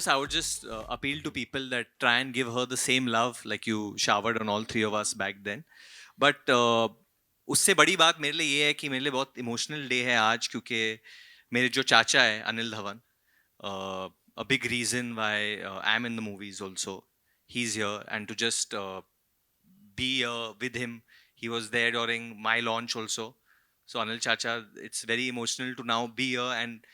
I would just appeal to people that try and give her the same love like you showered on all three of us back then. But उससे बड़ी बात मेरे लिए ये है कि मेरे लिए बहुत इमोशनल डे है आज, क्योंकि मेरे जो चाचा है Anil Dhawan, a big reason why I'm in the movies also. He's here, and to just be here with him. He was there during my launch also. So Anil Chacha, it's very emotional to now be here. And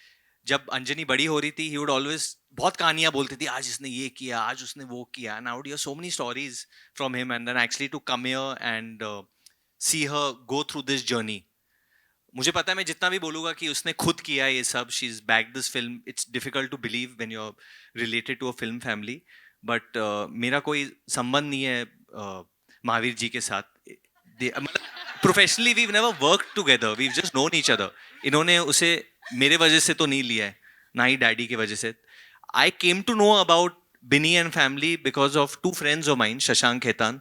जब अंजनी बड़ी हो रही थी, he would always बहुत कहानियां बोलती थी, आज इसने ये किया, आज उसने वो किया, and I would hear so many stories from him. And then actually to come here and see her go through this journey, मुझे पता है मैं जितना भी बोलूंगा कि उसने खुद किया ये सब, she is back this film, it's difficult to believe when you are related to a film family. But मेरा कोई संबंध नहीं है महावीर जी के साथ. Professionally we never work together, we just known each other. इन्होंने उसे मेरे वजह से तो नहीं लिया है, ना ही डैडी की वजह से. I came to know about Bini and family because of two friends of mine, Shashank Khaitan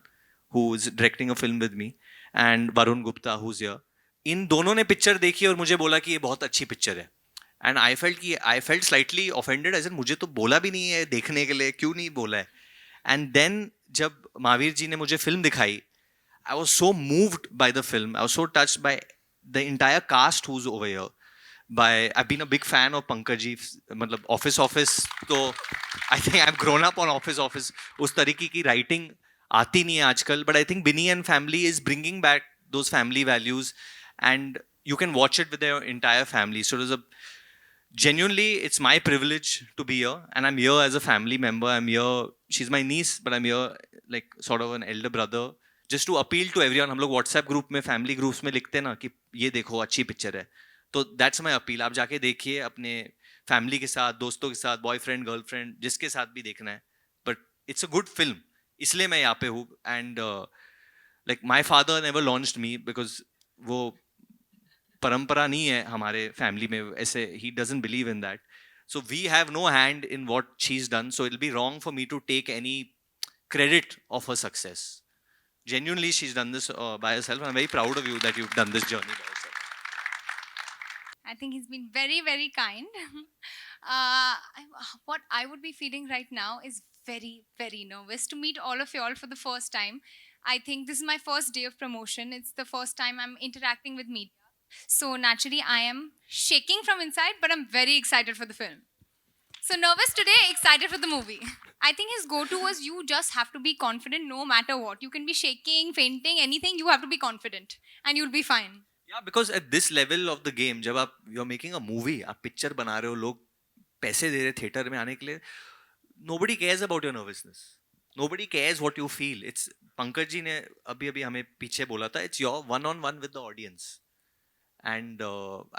who is directing a film with me, and Varun Gupta who is here. इन दोनों ने पिक्चर देखी और मुझे बोला कि ये बहुत अच्छी पिक्चर है. And I felt slightly offended, as in मुझे तो बोला भी नहीं है देखने के लिए, क्यों नहीं बोला है. एंड देन जब महावीर जी ने मुझे फिल्म दिखाई, I was so moved by the film, I was so touched by the entire cast who's over here. by I've been a big fan of Pankaj ji. मतलब ऑफिस तो I think I've grown up on office. उस तरीके की writing आती नहीं है आजकल, but I think Binny and family is bringing back those family values, and you can watch it with their entire family. So it is genuinely, it's my privilege to be here, and I'm here as a family member. I'm here, she's my niece, but I'm here like sort of an elder brother, just to appeal to everyone. हम लोग WhatsApp group में, family groups में लिखते हैं ना कि ये देखो अच्छी पिक्चर है, तो दैट्स माई अपील. आप जाके देखिए अपने फैमिली के साथ, दोस्तों के साथ, बॉयफ्रेंड गर्लफ्रेंड जिसके साथ भी देखना है, but it's a good film, इसलिए मैं यहाँ पे हूँ. And like my father never launched me, because वो परंपरा नहीं है हमारे फैमिली में ऐसे, he doesn't believe in that. So we have no hand in what she is done, so it will be wrong for me to take any credit of her success. Genuinely, she's done this by herself, and I'm very proud of you that you've done this journey by yourself. I think he's been very, very kind. What I would be feeling right now is very, very nervous to meet all of you all for the first time. I think this is my first day of promotion. It's the first time I'm interacting with media. So naturally, I am shaking from inside, but I'm very excited for the film. So nervous today, excited for the movie. I think his go-to was you just have to be confident no matter what. You can be shaking, fainting, anything, you have to be confident and you'll be fine. Yeah, because at this level of the game, जब आप you're making a movie, आप picture बना रहे हो, लोग पैसे दे रहे theatre में आने के लिए, nobody cares about your nervousness. Nobody cares what you feel. It's Pankaj ji ने अभी हमें पीछे बोला था, it's your one-on-one with the audience. And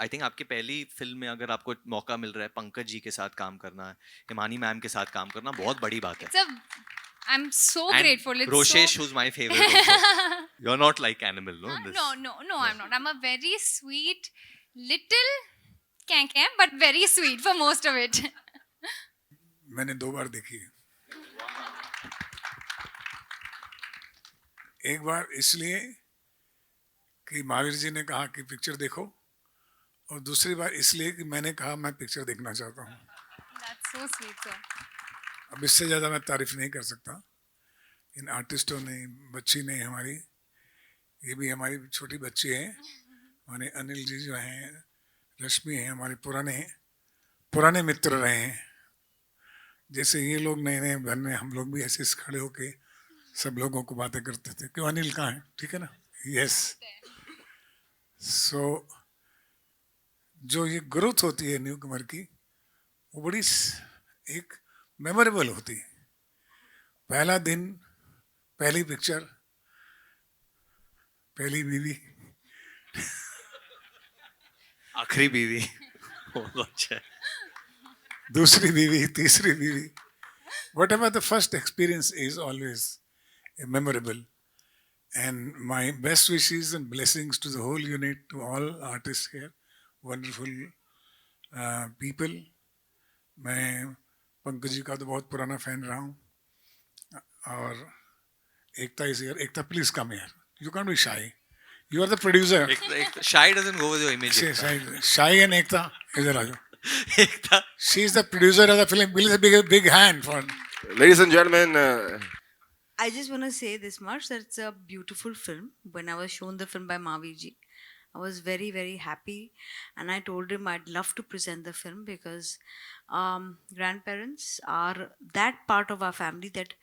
I think आपकी पहली फिल्म में अगर आपको मौका मिल रहा है पंकज जी के साथ काम करना, हिमानी मैम के साथ काम करना, बहुत बड़ी बात है. I'm so grateful. It's Roshesh, who's my favorite also. You're not like Animal, no? No, I'm not. I'm a very sweet little cank, but very sweet for most of it. मैंने 2 बार देखी. एक बार इसलिए कि महावीर जी ने कहा कि पिक्चर देखो, और दूसरी बार इसलिए कि मैंने कहा मैं पिक्चर देखना चाहता हूँ. That's so sweet, sir. अब इससे ज़्यादा मैं तारीफ नहीं कर सकता. इन आर्टिस्टों ने, बच्ची ने हमारी, ये भी हमारी छोटी बच्ची है, हमारे अनिल जी जो हैं, रश्मि हैं, हमारे पुराने मित्र रहे हैं. जैसे ये लोग नए नए बनने, हम लोग भी ऐसे खड़े होके सब लोगों को बातें करते थे, क्यों अनिल कहाँ है, ठीक है ना, यस. सो जो ये ग्रोथ होती है न्यू कमर की, वो बड़ी एक मेमोरेबल होती है. पहला दिन, पहली पिक्चर, पहली बीवी, आखिरी बीवी, अच्छा, दूसरी बीवी, तीसरी बीवी. Whatever the first experience is always memorable. And my best wishes and blessings to the whole unit, to all artists here, wonderful people. मैं पंकज जी का तो बहुत पुराना फैन रहा हूँ. और Ekta is here. Ekta please come here. You can't be shy. You are the producer. Shy doesn't go with your image. Shy and Ekta, इधर आ जाओ. एक था She is the producer of the film. Please a big hand for. Ladies and gentlemen, I just want to say this much that it's a beautiful film. When I was shown the film by Mahavir I was very, very happy. And I told him I'd love to present the film because grandparents are that part of our family that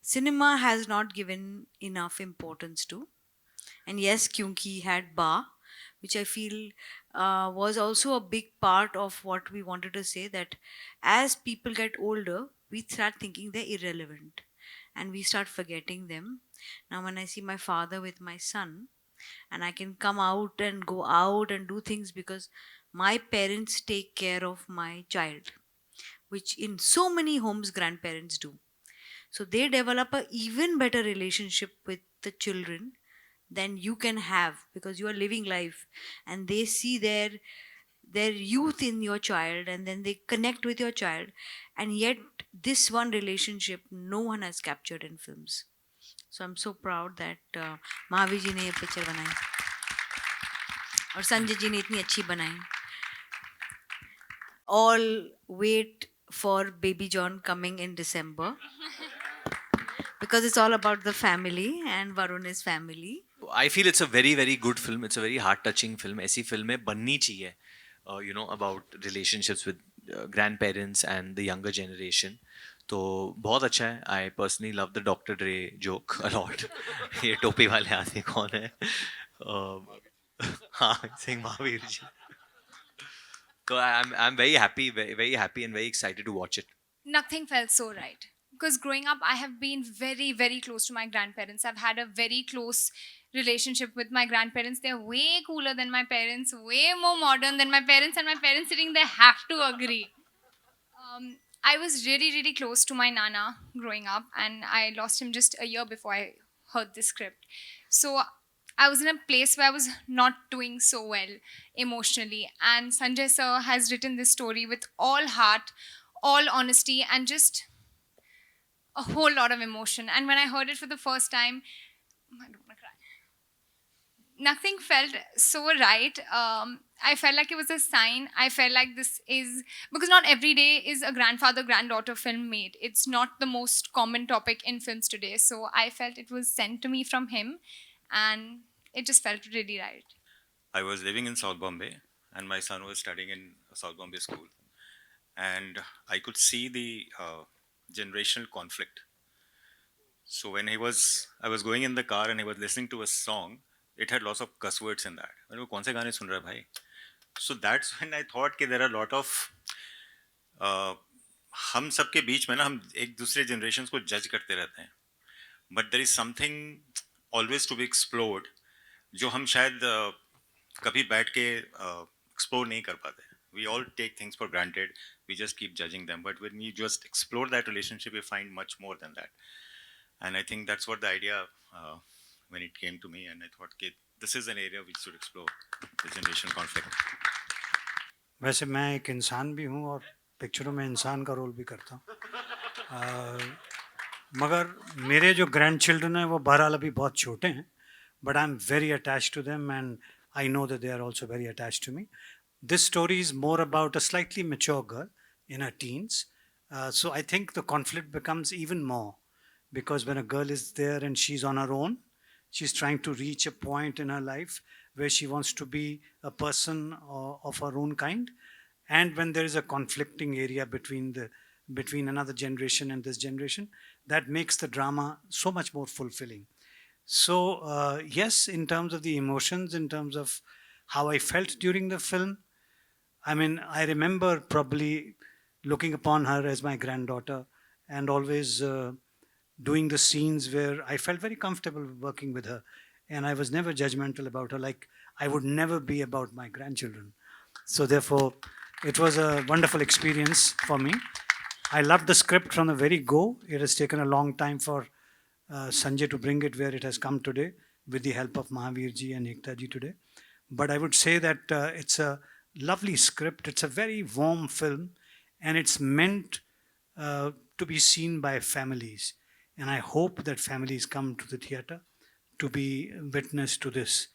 cinema has not given enough importance to. And yes, Kyunki had Ba, which I feel was also a big part of what we wanted to say that as people get older, we start thinking they're irrelevant and we start forgetting them. Now, when I see my father with my son, and I can come out and go out and do things because my parents take care of my child, which in so many homes grandparents do. So they develop a even better relationship with the children than you can have because you are living life and they see their youth in your child and then they connect with your child, and yet this one relationship no one has captured in films. So I'm so proud that Mahavir ji ने ये picture बनाई और संजय जी ने इतनी अच्छी बनाई. All wait for Baby John coming in December because it's all about the family and Varun is family. I feel it's a very very good film. It's a very heart touching film. ऐसी फिल्में बननी चाहिए. You know, about relationships with grandparents and the younger generation. तो बहुत अच्छा है. I personally love the Dr. Dre joke a lot. ये टोपी वाले आदमी कौन है? हाँ, Singh Mahavir ji. So I'm very happy, very happy and very excited to watch it. Nothing felt so right. Because growing up, I have been very, very close to my grandparents. I've had a very close relationship with my grandparents. They're way cooler than my parents, way more modern than my parents, and my parents sitting there have to agree. I was really, really close to my Nana growing up, and I lost him just a year before I heard this script. So I was in a place where I was not doing so well emotionally. And Sanjay sir has written this story with all heart, all honesty, and just a whole lot of emotion. And when I heard it for the first time, I don't want to cry. Nothing felt so right. I felt like it was a sign. I felt like this is because not every day is a grandfather granddaughter film made. It's not the most common topic in films today. So I felt it was sent to me from him, and it just felt really right. I was living in South Bombay, and my son was studying in a South Bombay school, and I could see the generational conflict. So when I was going in the car and he was listening to a song, it had lots of cuss words in that. मैंने वो कौन से गाने सुन रहा है भाई? So that's when I thought कि there are a lot of हम सब के बीच में ना हम एक दूसरे generations को judge करते रहते हैं. But there is something always to be explored जो हम शायद कभी बैठ के explore नहीं कर पाते. We all take things for granted. We just keep judging them. But when you just explore that relationship, you find much more than that. And I think that's what the idea when it came to me. And I thought, okay, this is an area we should explore, the generational conflict. वैसे मैं एक इंसान भी हूँ और पिक्चरों में इंसान का रोल भी करता हूँ, मगर मेरे जो ग्रैंड चिल्ड्रन हैं वो बहरहाल अभी बहुत छोटे हैं, but I'm very attached to them and I know that they are also very attached to me. This story is more about a slightly mature girl in her teens. So I think the conflict becomes even more because when a girl is there and she's on her own, she's trying to reach a point in her life where she wants to be a person of her own kind. And when there is a conflicting area between another generation and this generation, that makes the drama so much more fulfilling. So yes, in terms of the emotions, in terms of how I felt during the film, I mean, I remember probably looking upon her as my granddaughter and always doing the scenes where I felt very comfortable working with her. And I was never judgmental about her, like I would never be about my grandchildren. So therefore, it was a wonderful experience for me. I loved the script from the very go. It has taken a long time for Sanjay to bring it where it has come today with the help of Mahavir ji and Ekta ji today. But I would say that it's a lovely script. It's a very warm film and it's meant to be seen by families. And I hope that families come to the theater to be witness to this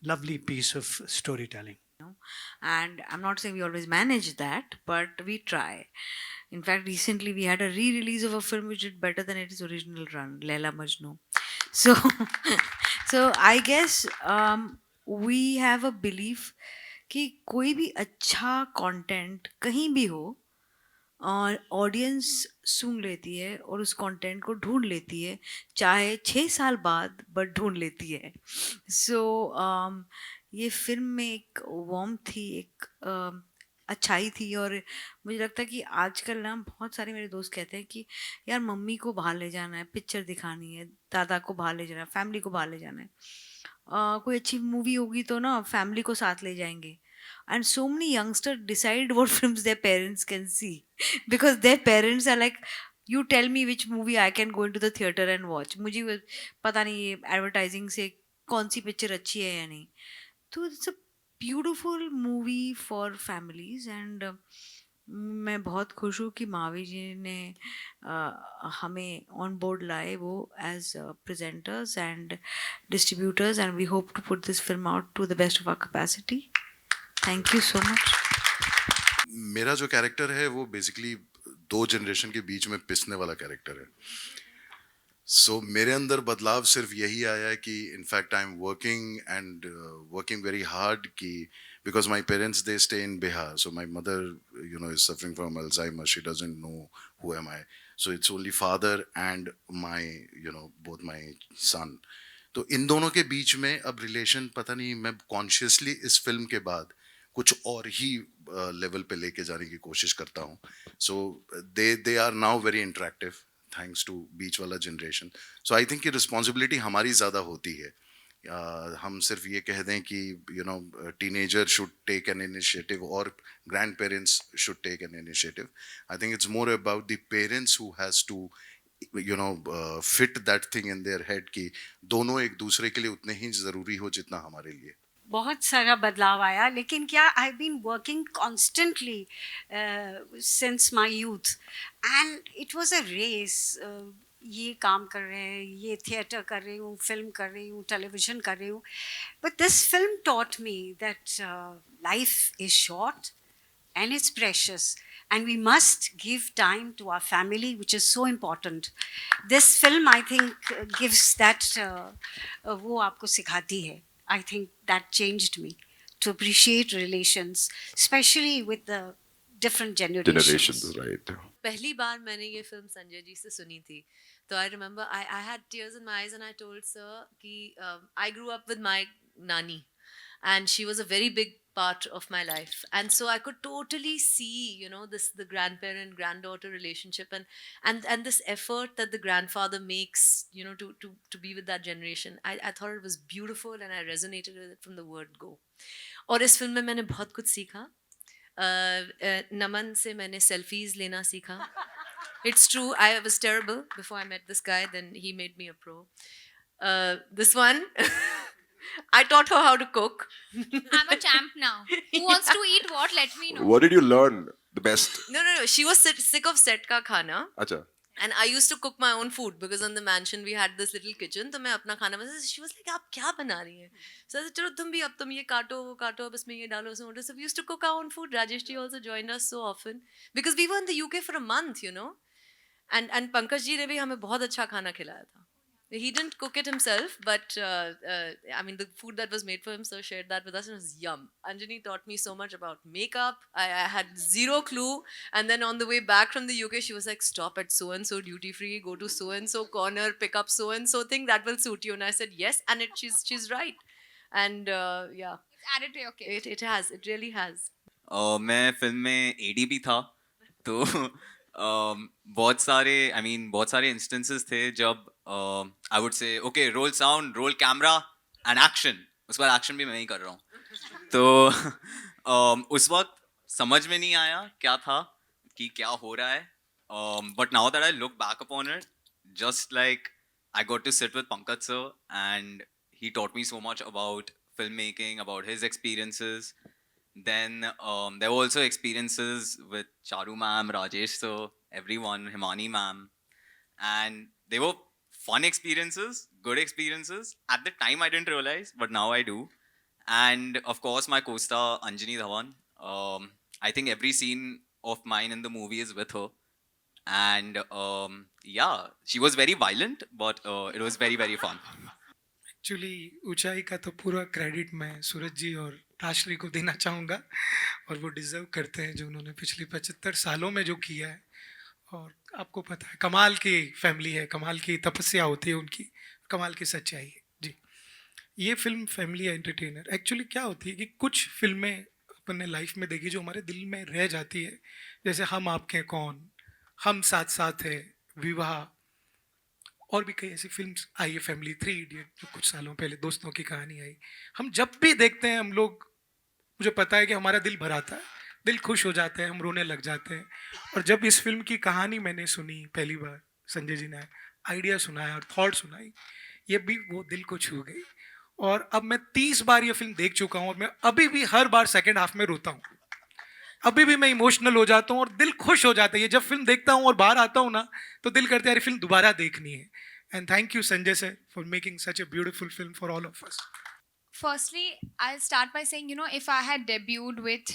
lovely piece of storytelling. And I'm not saying we always manage that, but we try. In fact, recently we had a re-release of a film which did better than its original run, Laila Majnu. So, so I guess we have a belief कि कोई भी अच्छा content कहीं भी हो और audience सुन लेती है और उस कंटेंट को ढूंढ लेती है, चाहे 6 साल बाद, बट ढूंढ लेती है. सो ये फिल्म में एक वार्म थी, एक अच्छाई थी. और मुझे लगता है कि आजकल ना बहुत सारे मेरे दोस्त कहते हैं कि यार मम्मी को बाहर ले जाना है, पिक्चर दिखानी है, दादा को बाहर ले जाना है, फैमिली को बाहर ले जाना है. कोई अच्छी मूवी होगी तो ना फैमिली को साथ ले जाएंगे. And so many youngsters decide what films their parents can see because their parents are like, you tell me which movie I can go into the theater and watch. मुझे पता नहीं ये advertising से कौन सी पिक्चर अच्छी है या नहीं. तो it's a beautiful movie for families. And मैं बहुत खुश हूँ कि मावी जी ने हमें ऑन बोर्ड लाए वो as presenters and distributors. And we hope to put this film out to the best of our capacity. Thank you so much. मेरा जो कैरेक्टर है वो बेसिकली 2 जनरेशन के बीच में पिसने वाला कैरेक्टर है. सो मेरे अंदर बदलाव सिर्फ यही आया है कि in fact I am working and working very hard कि because my parents they stay in Bihar, so my mother is suffering from Alzheimer. She doesn't know who am I, so it's only father and my both my son. तो इन दोनों के बीच में अब relation पता नहीं, मैं consciously इस film के बाद कुछ और ही लेवल पे लेके जाने की कोशिश करता हूँ. So they are now very interactive thanks to बीच वाला जनरेशन. सो आई थिंक कि रिस्पॉन्सिबिलिटी हमारी ज़्यादा होती है. हम सिर्फ ये कह दें कि teenager should take an initiative और grandparents should take an initiative. I think it's more about the parents who has to fit that thing in their head कि दोनों एक दूसरे के लिए उतने ही ज़रूरी हो जितना हमारे लिए. बहुत सारा बदलाव आया, लेकिन क्या I been working constantly since my youth and it was a race. ये काम कर रहे हैं, ये थिएटर कर रही हूँ, फिल्म कर रही हूँ, टेलीविज़न कर रही हूँ. But this film taught me that life is short and it's precious and we must give time to our family, which is so important. This film I think gives that वो आपको सिखाती है. I think that changed me to appreciate relations, especially with the different generations. Right. पहली बार मैंने ये film Sanjay ji से सुनी थी, तो I remember I had tears in my eyes and I told sir कि आई ग्रू अप विद माय नानी and she was a very big part of my life, and so I could totally see the grandparent granddaughter relationship and this effort that the grandfather makes to be with that generation. I thought it was beautiful and I resonated with it from the word go. और इस film में मैंने बहुत कुछ सीखा. नमन से मैंने selfies लेना सीखा. It's true, I was terrible before I met this guy, then he made me a pro. This one I taught her how to cook. I'm a champ now. Who wants to eat what? Let me know. What did you learn the best? No. She was sick of set ka khana. Acha. And I used to cook my own food because in the mansion we had this little kitchen. तो मैं अपना खाना बना. She was like, आप क्या बना रही हैं? So I said, चलो तुम भी, अब तुम ये काटो, वो काटो, अब इसमें ये डालो, उसमें डालो. So we used to cook our own food. Rajesh ji also joined us so often because we were in the UK for a month, And Pankaj ji ने भी हमें बहुत अच्छा खाना खिलाया था. He didn't cook it himself, but I mean, the food that was made for him, sir shared that with us, and it was yum. Anjani taught me so much about makeup. I had zero clue. And then on the way back from the UK, she was like, stop at so-and-so duty free, go to so-and-so corner, pick up so-and-so thing, that will suit you. And I said, yes, and she's right. And yeah. It's added to your cake. It has, it really has. मैं film में ADP था, तो बहुत सारे instances थे जब आई would से okay role sound, roll camera and action. उसके बाद एक्शन भी मैं ही कर रहा हूँ. तो उस वक्त समझ में नहीं आया क्या था कि क्या हो रहा है. But now that I look back upon it, just like I got to sit with Pankaj sir and he taught me so much about film making, about his experiences. Then there were also experiences with Charu ma'am, Rajesh sir, everyone, Himani ma'am, and they were fun experiences, good experiences. At the time I didn't realize, but now I do. And of course, my co-star Anjani Dhawan. I think every scene of mine in the movie is with her, and yeah, she was very violent, but it was very very fun. Actually ऊंचाई का तो पूरा credit मैं सूरज जी और राजश्री को देना चाहूँगा, और वो डिज़र्व करते हैं जो उन्होंने पिछले 75 सालों में जो किया है। और आपको पता है कमाल की फैमिली है, कमाल की तपस्या होती है उनकी, कमाल की सच्चाई है जी। ये फिल्म फैमिली एंटरटेनर एक्चुअली क्या होती है कि कुछ फिल्में अपन ने लाइफ में देखी जो हमारे दिल में रह जाती है, जैसे हम आपके हैं कौन, हम साथ साथ है, विवाह, और भी कई ऐसी फिल्म्स आई है, फैमिली, 3 इडियट जो कुछ सालों पहले दोस्तों की कहानी आई। हम जब भी देखते हैं हम लोग, मुझे पता है कि हमारा दिल भर आता है, दिल खुश हो जाते हैं, हम रोने लग जाते हैं। और जब इस फिल्म की कहानी मैंने सुनी पहली बार, संजय जी ने आइडिया सुनाया और थॉट सुनाई, ये भी वो दिल को छू गई। और अब मैं 30 बार ये फिल्म देख चुका हूँ और मैं अभी भी हर बार सेकेंड हाफ में रोता हूँ, अभी भी मैं इमोशनल हो जाता हूँ और दिल खुश हो जाता है। ये जब फिल्म देखता हूँ और बाहर आता हूँ ना, तो दिल करता है यार फिल्म दोबारा देखनी है। And thank you Sanjay sir for making such a beautiful film for all of us. Firstly, I'll start by saying, if I had debuted with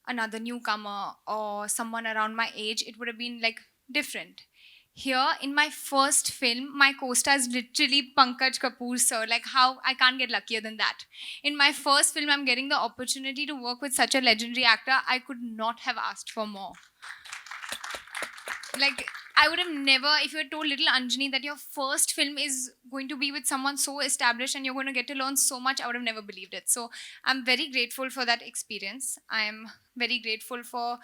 another newcomer or someone around my age, it would have been like different. Here, in my first film, my co-star is literally Pankaj Kapoor, sir. Like, how I can't get luckier than that. In my first film, I'm getting the opportunity to work with such a legendary actor. I could not have asked for more. Like, I would have never, if you had told little Anjani that your first film is going to be with someone so established and you're going to get to learn so much, I would have never believed it. So I'm very grateful for that experience. I'm very grateful for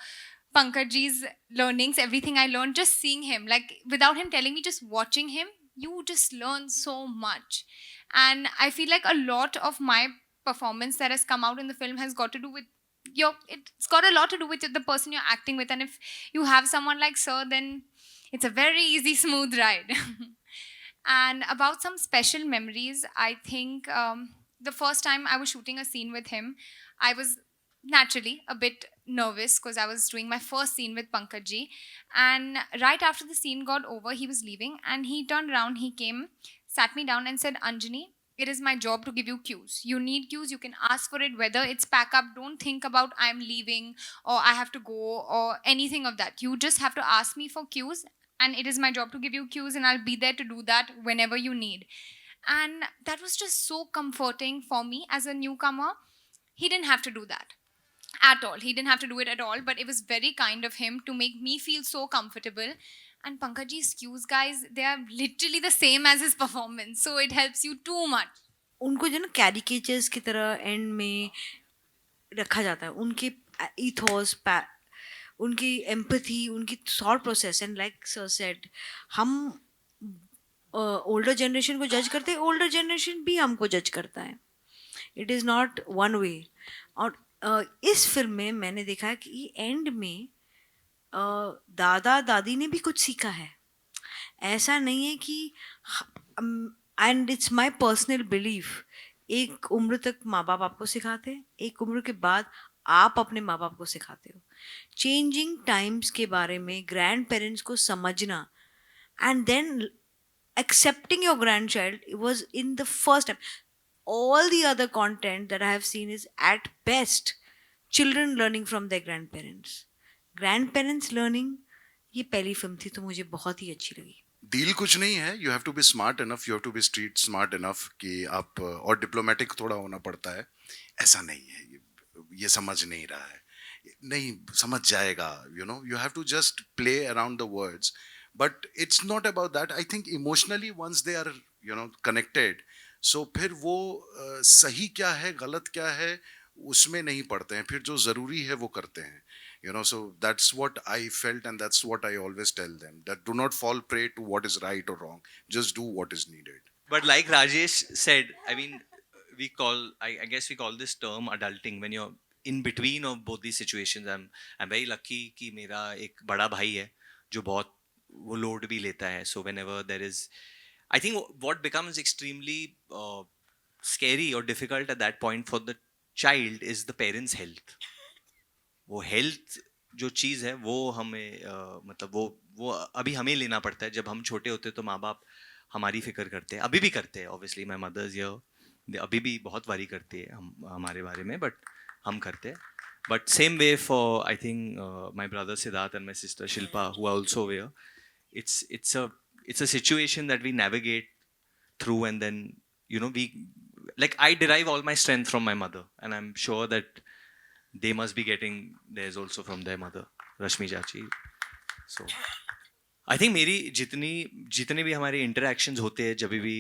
Pankajji's learnings, everything I learned, just seeing him. Like, without him telling me, just watching him, you just learn so much. And I feel like a lot of my performance that has come out in the film has got to do with it's got a lot to do with the person you're acting with. And if you have someone like Sir, then it's a very easy, smooth ride. And about some special memories, I think the first time I was shooting a scene with him, I was naturally a bit nervous because I was doing my first scene with Pankajji. And right after the scene got over, he was leaving and he turned around, he came, sat me down and said, Anjani, it is my job to give you cues. You need cues, you can ask for it, whether it's pack up. Don't think about I'm leaving or I have to go or anything of that. You just have to ask me for cues, and it is my job to give you cues, and I'll be there to do that whenever you need. And that was just so comforting for me as a newcomer. He didn't have to do that at all. He didn't have to do it at all, but it was very kind of him to make me feel so comfortable. And Pankajji's cues, guys, they are literally the same as his performance. So it helps you too much. उनको जो ना caricatures की तरह and में रखा जाता है, उनके ईथोस, उनकी एम्पैथी, उनकी thought process, and like sir said, हम ओल्डर जनरेशन को जज करते हैं, ओल्डर जनरेशन भी हमको जज करता है. It is not one way. और इस फिल्म में मैंने देखा कि एंड में दादा दादी ने भी कुछ सीखा है. ऐसा नहीं है कि, and it's my personal belief, एक उम्र तक माँ बाप आपको सिखाते हैं, एक उम्र के बाद आप अपने माँ बाप को सिखाते हो. चेंजिंग टाइम्स के बारे में ग्रैंड पेरेंट्स को समझना and then accepting your grandchild, it was in the first time. All the other content that I have seen is at best children learning from their grandparents. Grandparents learning, ये पहली film थी तो मुझे बहुत ही अच्छी लगी. डील कुछ नहीं है. You have to be smart enough, you have to be street smart enough कि आप, और डिप्लोमेटिक थोड़ा होना पड़ता है. ऐसा नहीं है ये समझ नहीं रहा है, नहीं समझ जाएगा. you have to just play around the words. But it's not about that. I think emotionally once they are connected, so फिर वो सही क्या है गलत क्या है उसमें नहीं पड़ते हैं, फिर जो ज़रूरी है वो करते हैं. So that's what I felt, and that's what I always tell them, that do not fall prey to what is right or wrong, just do what is needed. But like Rajesh said, I mean, I guess we call this term adulting, when you're in between of both these situations. I'm very lucky कि मेरा एक बड़ा भाई है जो बहुत वो load भी लेता है. So whenever there is, I think what becomes extremely scary or difficult at that point for the child is the parents' health. वो health जो चीज़ है वो हमें मतलब वो अभी हमें लेना पड़ता है. जब हम छोटे होते तो माँ बाप हमारी फिक्र करते हैं, अभी भी करते हैं. Obviously my mother is here, अभी भी बहुत वारी करती है हमारे बारे में, बट हम करते हैं. But same way for I think my brother Siddharth and my sister Shilpa, who are also here. It's a situation that we navigate through, and then we like I derive all my strength from my mother, and I'm sure that they must be getting theirs also from their mother, Rashmi Chachi. So I think मेरी जितने भी हमारे interactions होते हैं जब भी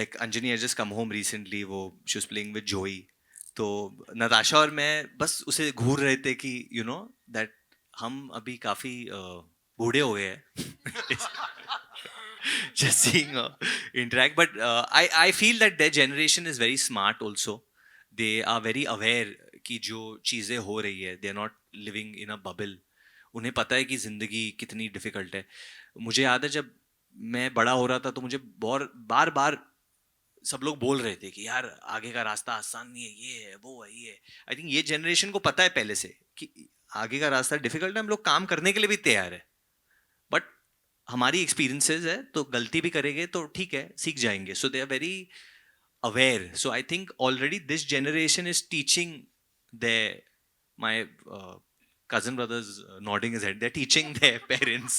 like Anjani has just come home recently, वो she was playing with Joey. तो नताशा और मैं बस उसे घूर रहे थे कि दैट हम अभी काफी बूढ़े हो गए हैं just seeing interact, but I feel that their generation is very smart also. They are very aware कि जो चीज़ें हो रही है, they are not living in a bubble. उन्हें पता है कि ज़िंदगी कितनी डिफ़िकल्ट है. मुझे याद है जब मैं बड़ा हो रहा था तो मुझे बार बार सब लोग बोल रहे थे कि यार आगे का रास्ता आसान नहीं है, ये है वो है ये. आई थिंक ये जनरेशन को पता है पहले से कि आगे का रास्ता डिफिकल्ट है, हम लोग काम करने के लिए भी तैयार है, बट हमारी एक्सपीरियंसेस है तो गलती भी करेंगे तो ठीक है, सीख जाएंगे. So they are very aware. So I think already this generation is teaching my cousin brothers nodding his head, they're teaching their parents.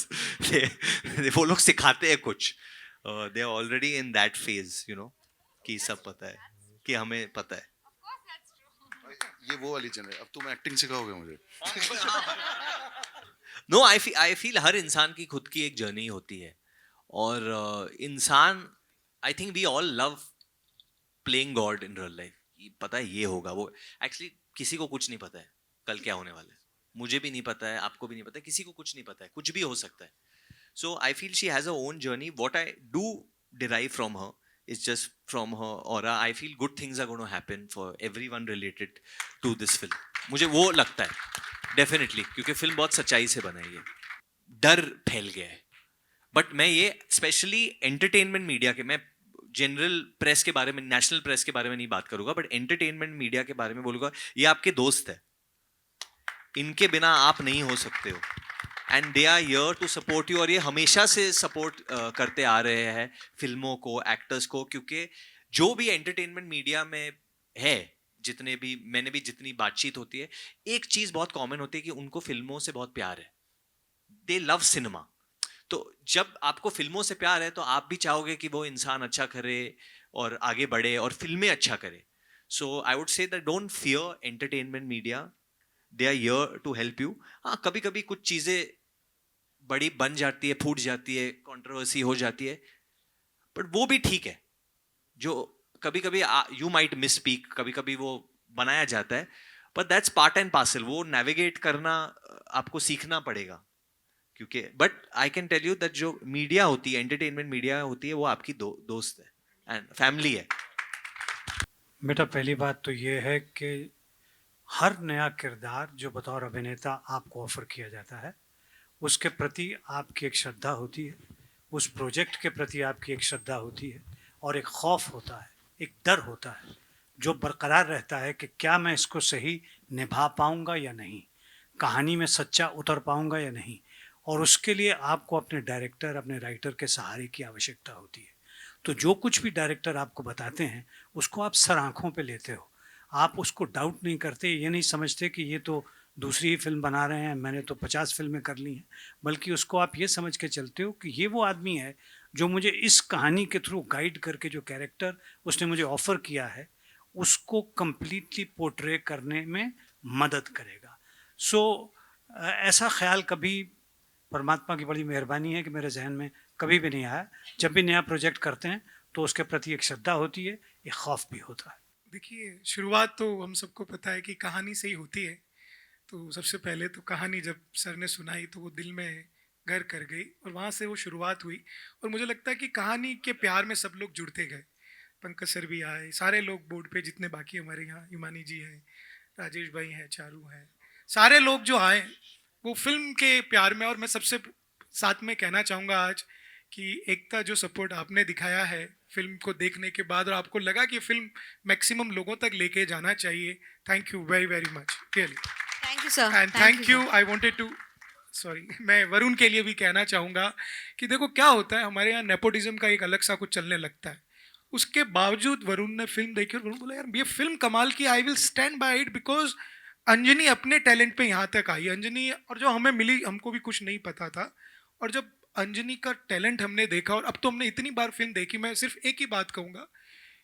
वो लोग सिखाते हैं कुछ. They are already in that phase, कि सब पता है, कि हमें पता है. ये वो वाली जनरेशन. अब तुम एक्टिंग सिखाओगे मुझे? No, I feel हर इंसान की खुद की एक जर्नी होती है, और इंसान I think we all love playing God in real life. पता है ये होगा वो. Actually किसी को कुछ नहीं पता है कल क्या होने वाला है. मुझे भी नहीं पता है, आपको भी नहीं पता है, किसी को कुछ नहीं पता है, कुछ भी हो सकता है. So I feel she has her own journey. What I do derive from her is just from her aura. I feel good things are going to happen for everyone related to this film. मुझे वो लगता है definitely, क्योंकि film बहुत सच्चाई से बनाई है. डर फैल गया है, बट मैं ये स्पेशली एंटरटेनमेंट मीडिया के, मैं जनरल प्रेस के बारे में, नेशनल प्रेस के बारे में नहीं बात करूंगा, बट एंटरटेनमेंट मीडिया के बारे में बोलूंगा. ये आपके दोस्त है, इनके बिना आप नहीं हो सकते हो, and they are here to support you. और ये हमेशा से सपोर्ट करते आ रहे हैं फिल्मों को, एक्टर्स को, क्योंकि जो भी एंटरटेनमेंट मीडिया में है, जितने भी मैंने भी जितनी बातचीत होती है, एक चीज बहुत कॉमन होती है कि उनको फिल्मों से बहुत प्यार है. दे लव सिनेमा. तो जब आपको फिल्मों से प्यार है तो आप भी चाहोगे कि वो इंसान अच्छा करे और आगे बढ़े और फिल्में अच्छा करे. So I would say that don't fear entertainment media, they are here to help you. हाँ, कभी कभी कुछ चीजें बड़ी बन जाती है, फूट जाती है, कंट्रोवर्सी हो जाती है, बट वो भी ठीक है. जो कभी कभी यू माइट मिस स्पीक, कभी कभी वो बनाया जाता है, but that's part and parcel. वो नेविगेट करना आपको सीखना पड़ेगा, क्योंकि but I can tell you that जो मीडिया होती है, एंटरटेनमेंट मीडिया होती है, वो आपकी दोस्त है एंड फैमिली है. बेटा पहली बात तो ये है कि हर नया किरदार जो बतौर अभिनेता आपको ऑफर किया जाता है, उसके प्रति आपकी एक श्रद्धा होती है, उस प्रोजेक्ट के प्रति आपकी एक श्रद्धा होती है, और एक खौफ होता है, एक डर होता है जो बरकरार रहता है कि क्या मैं इसको सही निभा पाऊंगा या नहीं, कहानी में सच्चा उतर पाऊंगा या नहीं. और उसके लिए आपको अपने डायरेक्टर, अपने राइटर के सहारे की आवश्यकता होती है. तो जो कुछ भी डायरेक्टर आपको बताते हैं उसको आप सर आँखों पे लेते हो, आप उसको डाउट नहीं करते. ये नहीं समझते कि ये तो दूसरी ही फिल्म बना रहे हैं, मैंने तो 50 फिल्में कर ली हैं, बल्कि उसको आप ये समझ के चलते हो कि ये वो आदमी है जो मुझे इस कहानी के थ्रू गाइड करके, जो कैरेक्टर उसने मुझे ऑफ़र किया है, उसको कम्प्लीटली पोर्ट्रे करने में मदद करेगा. सो ऐसा ख्याल कभी, परमात्मा की बड़ी मेहरबानी है कि मेरे जहन में कभी भी नहीं आया. जब भी नया प्रोजेक्ट करते हैं तो उसके प्रति एक श्रद्धा होती है, एक खौफ भी होता है. देखिए, शुरुआत तो हम सबको पता है कि कहानी से ही होती है. तो सबसे पहले तो कहानी जब सर ने सुनाई तो वो दिल में घर कर गई, और वहाँ से वो शुरुआत हुई. और मुझे लगता है कि कहानी के प्यार में सब लोग जुड़ते गए. पंकज सर भी आए, सारे लोग बोर्ड पे जितने बाकी हमारे यहाँ, हिमानी जी हैं, राजेश भाई हैं, चारू हैं, सारे लोग जो आए वो फिल्म के प्यार में. और मैं सबसे साथ में कहना चाहूँगा आज कि एकता, जो सपोर्ट आपने दिखाया है फिल्म को देखने के बाद, और आपको लगा कि फिल्म मैक्सिमम लोगों तक लेके जाना चाहिए, thank you very very much, really. Thank you sir. And thank you. I wanted to, sorry, मैं वरुण के लिए भी कहना चाहूँगा कि देखो क्या होता है, हमारे यहाँ नेपोटिज्म का एक अलग सा कुछ चलने लगता है. उसके बावजूद वरुण ने फिल्म देखी और वरुण बोला यार ये फिल्म कमाल की, I will stand by it because Anjani अपने टैलेंट पे यहाँ तक आई। अंजनी और जो हमें मिली, हमको भी कुछ नहीं पता था, और जब अंजनी का टैलेंट हमने देखा, और अब तो हमने इतनी बार फिल्म देखी, मैं सिर्फ एक ही बात कहूँगा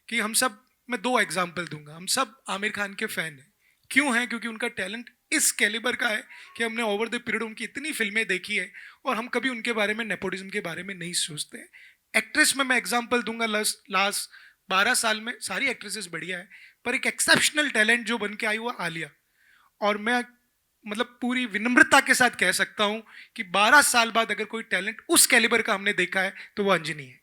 कि हम सब, मैं 2 एग्जाम्पल दूंगा, हम सब आमिर खान के फ़ैन हैं। क्यों हैं? क्योंकि उनका टैलेंट इस कैलिबर का है कि हमने ओवर द पीरियड उनकी इतनी फिल्में देखी है और हम कभी उनके बारे में, नेपोटिज्म के बारे में नहीं सोचते। एक्ट्रेस में मैं एग्जाम्पल दूंगा, लास्ट 12 साल में सारी एक्ट्रेसेस बढ़िया है, पर एक एक्सेप्शनल टैलेंट जो बन के आई वो आलिया। और मैं मतलब पूरी विनम्रता के साथ कह सकता हूँ कि 12 साल बाद अगर कोई टैलेंट उस कैलिबर का हमने देखा है तो वो अंजनी है।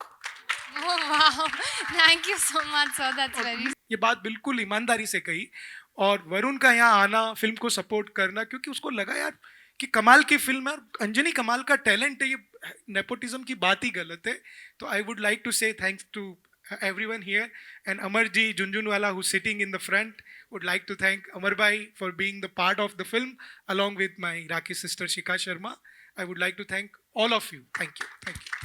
Oh, wow. Thank you so much, sir. That's very. ये बात बिल्कुल ईमानदारी से कही। और वरुण का यहाँ आना, फिल्म को सपोर्ट करना, क्योंकि उसको लगा यार कि कमाल की फिल्म है, अंजनी कमाल का टैलेंट है, ये नेपोटिज्म की बात ही गलत है। तो I would like to say thanks to everyone here, and Amarji Junjunwala, who's sitting in the front, would like to thank Amar Bhai for being the part of the film along with my Iraqi sister Shika Sharma. I would like to thank all of you. Thank you.